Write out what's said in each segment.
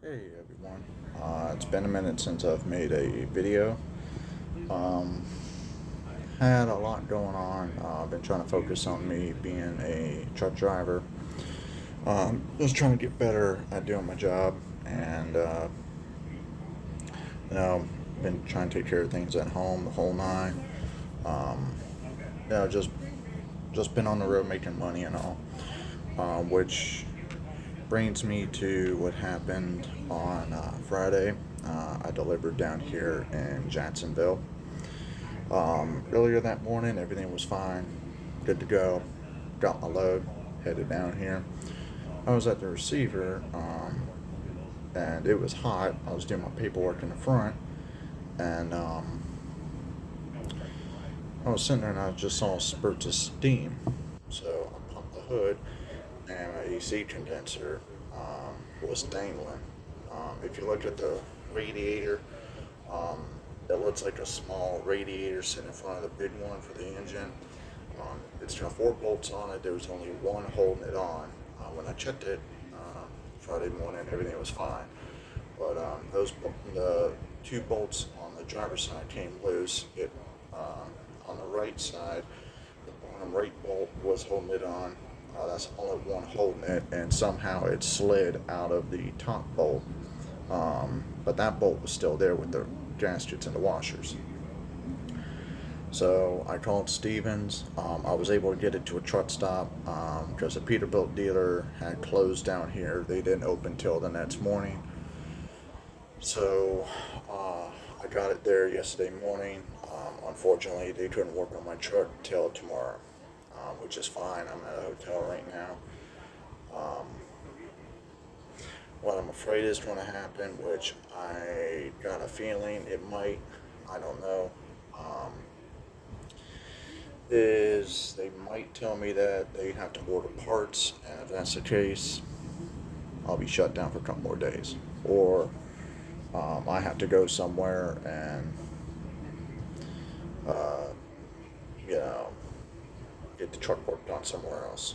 Hey everyone, it's been a minute since I've made a video. Um, had a lot going on. I've been trying to focus on me being a truck driver. Just trying to get better at doing my job, and been trying to take care of things at home the whole nine. Um, just been on the road making money and all, which brings me to what happened on Friday. I delivered down here in Jacksonville. Earlier that morning, everything was fine, good to go. Got my load, headed down here. I was at the receiver, and it was hot. I was doing my paperwork in the front, and I was sitting there and I just saw spurts of steam. So I pumped the hood, and my AC condenser was dangling. If you look at the radiator, um, it looks like a small radiator sitting in front of the big one for the engine. It's got four bolts on it. There was only one holding it on. When I checked it Friday morning, everything was fine. But the two bolts on the driver's side came loose. It on the right side, the bottom right bolt was holding it on. That's the only one holding it, and somehow it slid out of the top bolt. But that bolt was still there with the gaskets and the washers. So I called Stevens. I was able to get it to a truck stop because the Peterbilt dealer had closed down here. They didn't open till the next morning. So I got it there yesterday morning. Unfortunately, they couldn't work on my truck till tomorrow, which is fine. I'm at a hotel right now. Um, what I'm afraid is going to happen, which I got a feeling it might, I don't know, is they might tell me that they have to order parts, and if that's the case, I'll be shut down for a couple more days. Or I have to go somewhere and, uh, you know, get the truck worked on somewhere else.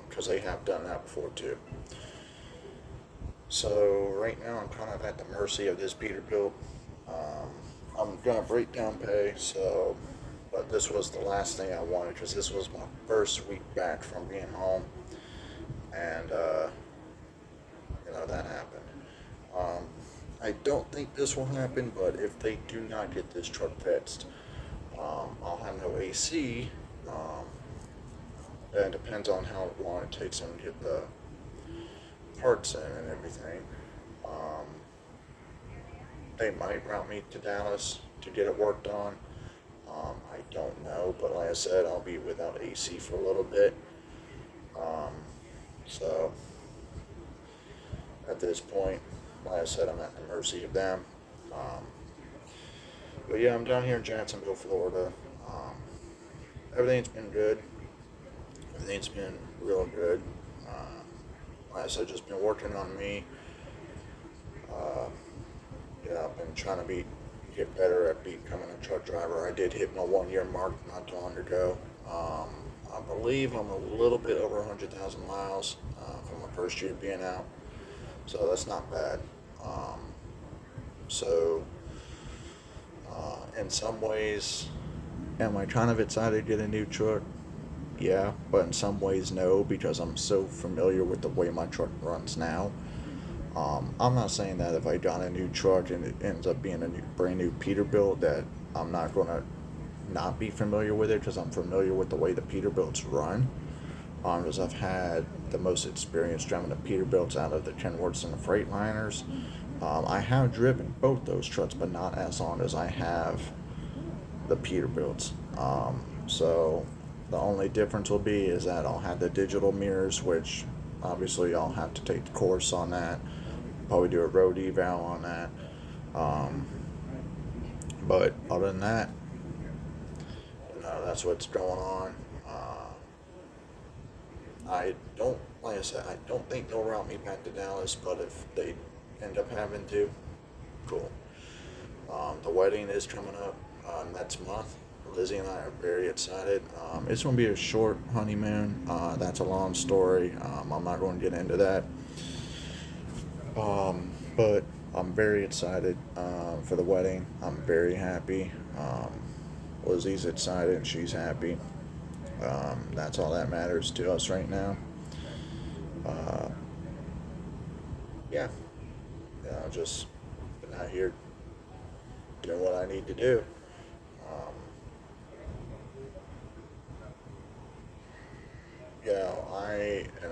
Because they have done that before too. So right now I'm kind of at the mercy of this Peterbilt. Um, I'm gonna break down pay, so but this was the last thing I wanted because this was my first week back from being home, and that happened. Um, I don't think this will happen, but if they do not get this truck fixed, I'll have no AC. Um, and it depends on how long it takes them to get the parts in and everything. Um, they might route me to Dallas to get it worked on. I don't know, but like I said, I'll be without AC for a little bit. Um, so at this point, like I said, I'm at the mercy of them. Um, but yeah, I'm down here in Jacksonville, Florida. Everything's been good. Everything's been real good. Like I said, just been working on me. Uh, I've been trying to get better at becoming a truck driver. I did hit my 1 year mark not too long ago. I believe I'm a little bit over 100,000 miles from my first year being out, so that's not bad. Um, so, in some ways, am I kind of excited to get a new truck? Yeah, but in some ways, no, because I'm so familiar with the way my truck runs now. I'm not saying that if I got a new truck and it ends up being a brand new Peterbilt that I'm not gonna not be familiar with it because I'm familiar with the way the Peterbilts run. Because I've had the most experience driving the Peterbilts out of the Kenworths and the Freightliners. I have driven both those trucks, but not as long as I have the Peterbilts. So the only difference will be is that I'll have the digital mirrors, which obviously I'll have to take the course on that. Probably do a road eval on that. Um, but other than that, that's what's going on. I don't, like I said, I don't think they'll route me back to Dallas, but if they end up having to, cool. The wedding is coming up next month. Lizzie and I are very excited. It's going to be a short honeymoon. That's a long story. I'm not going to get into that. But I'm very excited for the wedding. I'm very happy. Lizzie's excited and she's happy. That's all that matters to us right now. Uh, yeah, just been out here doing what I need to do. Um,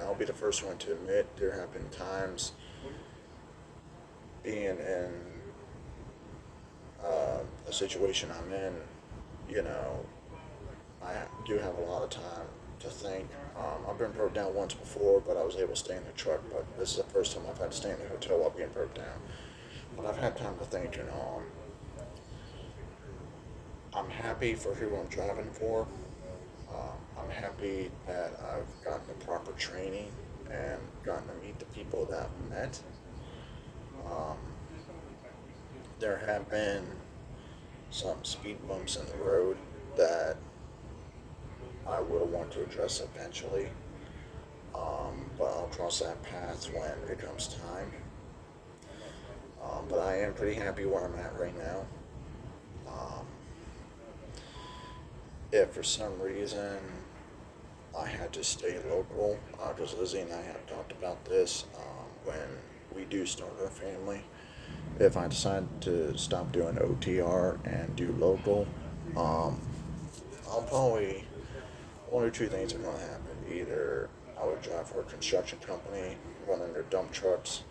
I'll be the first one to admit there have been times being in a situation I'm in, you know, I do have a lot of time to think. I've been broke down once before, but I was able to stay in the truck. But this is the first time I've had to stay in the hotel while being broke down. But I've had time to think, I'm happy for who I'm driving for. I'm happy that I've gotten the proper training and gotten to meet the people that I've met. Um, there have been some speed bumps in the road that I will want to address eventually. But I'll cross that path when it comes time. But I am pretty happy where I'm at right now. Um, if for some reason I had to stay local, because Lizzie and I have talked about this when we do start our family. If I decide to stop doing OTR and do local, um, I'll probably one or two things are going to happen. Either I would drive for a construction company running their dump trucks,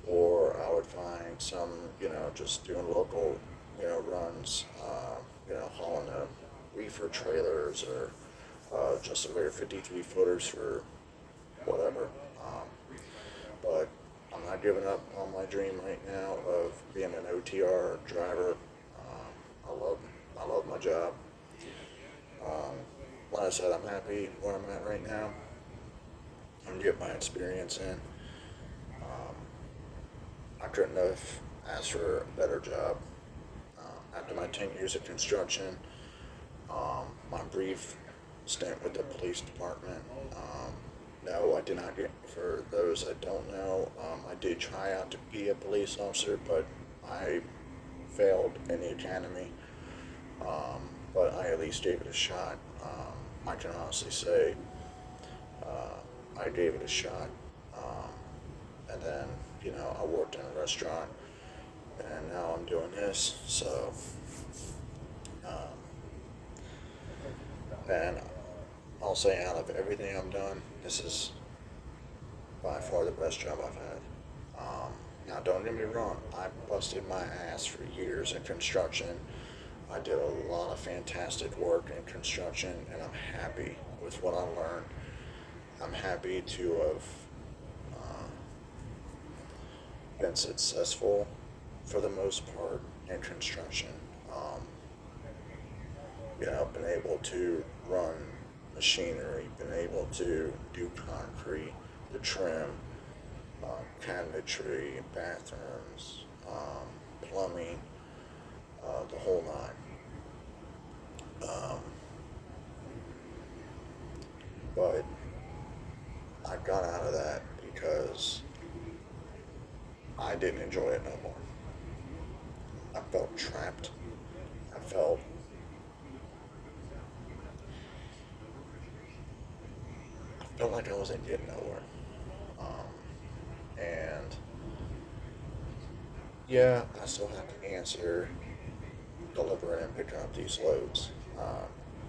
or I would find some, just doing local, runs, hauling reefer trailers or just a bare 53 footers for whatever. But I'm not giving up on my dream right now of being an OTR driver. I love my job. Um, like I said, I'm happy where I'm at right now. I'm getting my experience in. Um, I couldn't have asked for a better job. After my 10 years of construction, my brief stint with the police department, no, I did not get, for those that don't know, I did try out to be a police officer, but I failed in the academy. But I at least gave it a shot. I can honestly say I gave it a shot. Um, and then, I worked in a restaurant, and now I'm doing this. So, um, and I'll say out of everything I've done, this is by far the best job I've had. Now, don't get me wrong, I busted my ass for years in construction. I did a lot of fantastic work in construction, and I'm happy with what I learned. I'm happy to have uh, been successful for the most part in construction. Um, been able to run machinery, been able to do concrete, the trim, cabinetry, bathrooms, plumbing, the whole nine. But I got out of that because I didn't enjoy it no more. I felt trapped. I felt like I wasn't getting nowhere. And yeah, I still have to answer, deliver, and pick up these loads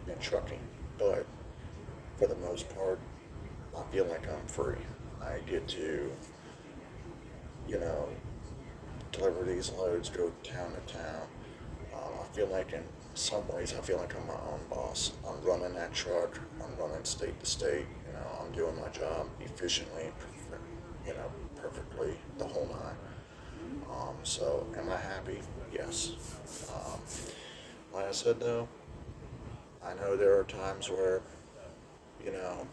in trucking. But for the most part, I feel like I'm free. I get to, you know, deliver these loads, go town to town. I feel like in some ways, I feel like I'm my own boss. I'm running that truck. I'm running state to state. I'm doing my job efficiently, perfectly, the whole nine. So, am I happy? Yes. Um, like I said, though, I know there are times where, you know,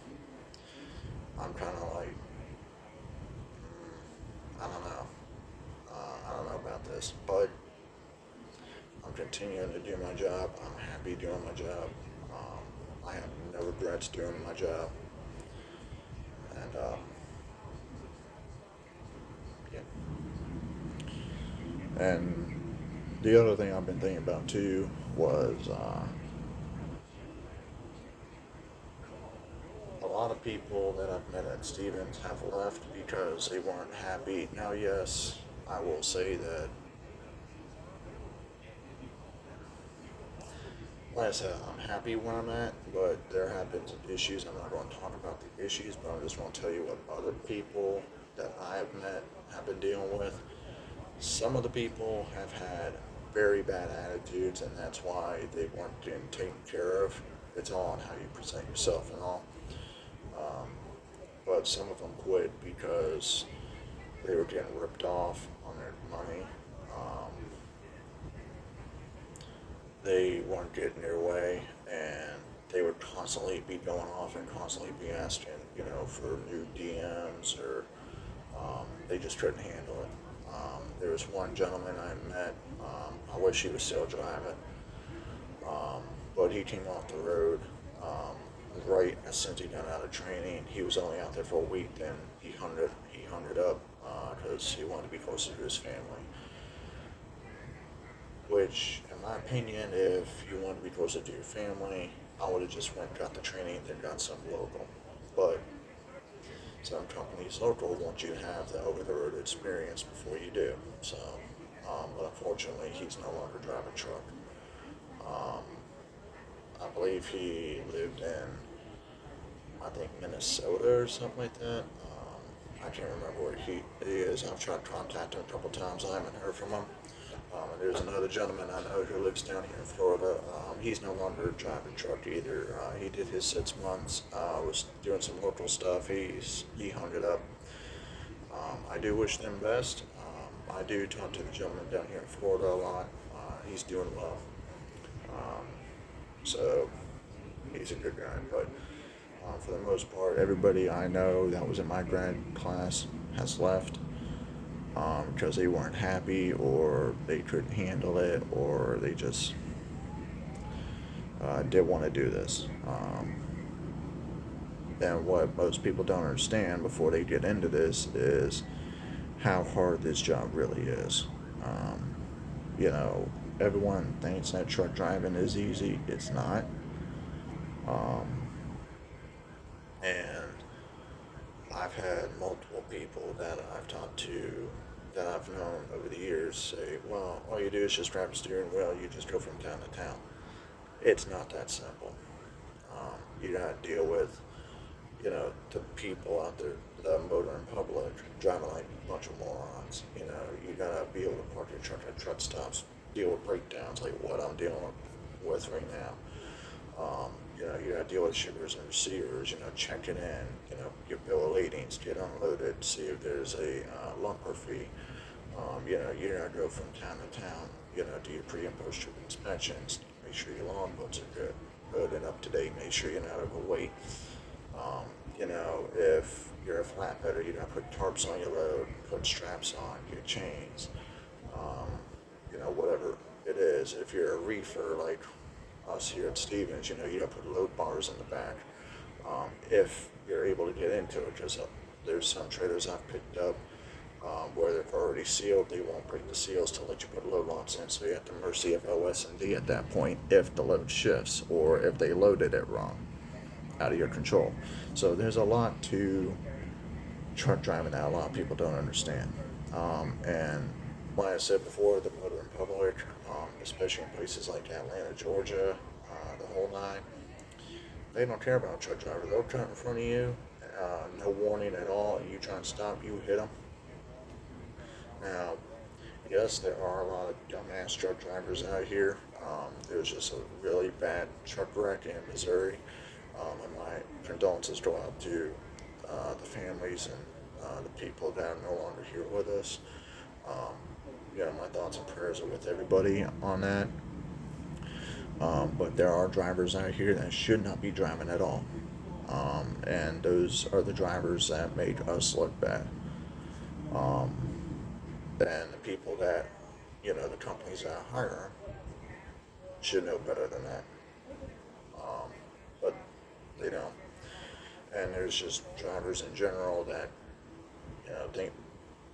I'm kind of like, I don't know. I don't know about this, but I'm continuing to do my job. I'm happy doing my job. I have no regrets doing my job. And, yeah. And the other thing I've been thinking about too was a lot of people that I've met at Stevens have left because they weren't happy. Now, yes, I will say that, like I said, I'm happy where I'm at, but there have been some issues. I'm not going to talk about the issues, but I'm just going to tell you what other people that I've met have been dealing with. Some of the people have had very bad attitudes, and that's why they weren't getting taken care of. It's all on how you present yourself and all. Um, but some of them quit because they were getting ripped off on their money. Um, they weren't getting their way, and they would constantly be going off and constantly be asking, for new DMs, or they just couldn't handle it. There was one gentleman I met. I wish he was still driving, but he came off the road right as soon as he got out of training. He was only out there for a week, then he hung it up because he wanted to be closer to his family. Which, in my opinion, if you want to be closer to your family, I would have just went and got the training and then got some local. But some companies local want you to have the over-the-road experience before you do. So, but unfortunately, he's no longer driving truck. Um, I believe he lived in, I think, Minnesota or something like that. I can't remember where he is. I've tried to contact him a couple times. I haven't heard from him. And there's another gentleman I know who lives down here in Florida. He's no longer driving truck either. He did his 6 months. Was doing some local stuff. He hung it up. I do wish them best. I do talk to the gentleman down here in Florida a lot. He's doing well. Um, so he's a good guy. But for the most part, everybody I know that was in my grad class has left. Because they weren't happy, or they couldn't handle it, or they just didn't want to do this. And what most people don't understand before they get into this is how hard this job really is. Um, you know, Everyone thinks that truck driving is easy. It's not. Um, and I've had multiple people that I've talked to, that I've known over the years, say, well, all you do is just grab a steering wheel, you just go from town to town. It's not that simple. You gotta deal with, the people out there, the motoring public, driving like a bunch of morons. You gotta be able to park your truck at truck stops, deal with breakdowns like what I'm dealing with right now. You gotta deal with shippers and receivers, checking in, your bill of ladings, get unloaded, see if there's a lumper fee. You gotta go from town to town, do your pre and post trip inspections, make sure your logbooks are good and up to date, make sure you're not overweight. If you're a flatbedder, you gotta put tarps on your load, put straps on your chains, whatever it is. If you're a reefer like us here at Stevens, you gotta put load bars in the back. If you're able to get into it, because there's some trailers I've picked up where they're already sealed, they won't break the seals to let you put load locks in, so you have to mercy of OS&D at that point if the load shifts or if they loaded it wrong, out of your control. So there's a lot to truck driving that a lot of people don't understand. And like I said before, the motoring public, especially in places like Atlanta, Georgia, the whole nine, they don't care about a truck driver. They'll cut in front of you, no warning at all, and you try and stop, you hit them. Now, yes, there are a lot of dumbass truck drivers out here. There was just a really bad truck wreck in Missouri, and my condolences go out to the families and the people that are no longer here with us. My thoughts and prayers are with everybody on that. But there are drivers out here that should not be driving at all. And those are the drivers that make us look bad. And the people that, the companies that hire them should know better than that. But they don't. And there's just drivers in general that, think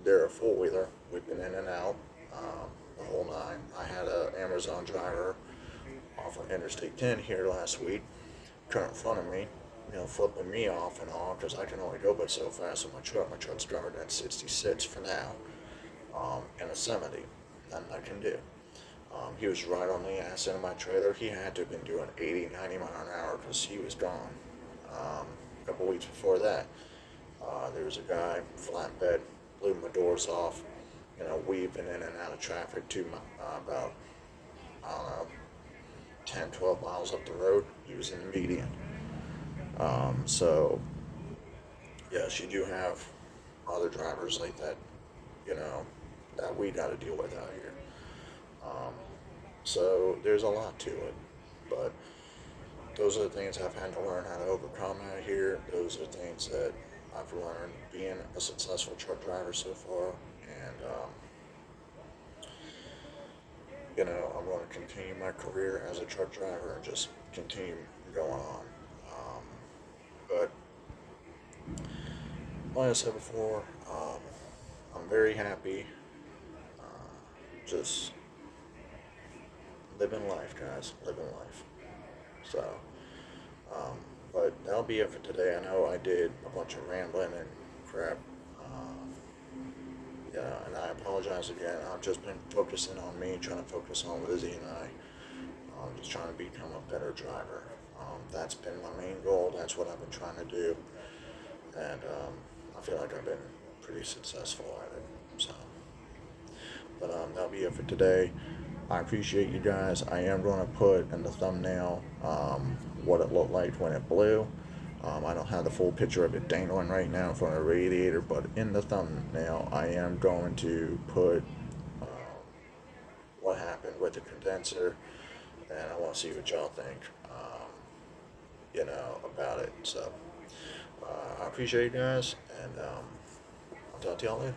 they're a four-wheeler, whipping in and out. the whole nine. I had a Amazon driver off of Interstate 10 here last week, cut in front of me, flipping me off and on because I can only go but so fast with my truck. My truck's driven at 66 for now, in a 70. Nothing I can do. He was right on the ass end of my trailer. He had to have been doing 80, 90 mile an hour because he was gone. A couple weeks before that, there was a guy, flatbed, blew my doors off, weaving in and out of traffic about, I don't know, 10, 12 miles up the road. He was in the median. So, yes, you do have other drivers like that, that we got to deal with out here. So there's a lot to it, but those are the things I've had to learn how to overcome out here. Those are things that I've learned being a successful truck driver so far, and I'm going to continue my career as a truck driver and just continue going on. But like I said before, I'm very happy. Just living life, guys, living life. So, but that'll be it for today. I know I did a bunch of rambling and crap. And I apologize again. I've just been focusing on me, trying to focus on Lizzie and I. Just trying to become a better driver. That's been my main goal. That's what I've been trying to do. And I feel like I've been pretty successful at it. So, but that'll be it for today. I appreciate you guys. I am going to put in the thumbnail what it looked like when it blew. I don't have the full picture of it dangling right now in front of the radiator, but in the thumbnail I am going to put what happened with the condenser, and I want to see what y'all think, about it. So I appreciate you guys, and I'll talk to y'all later.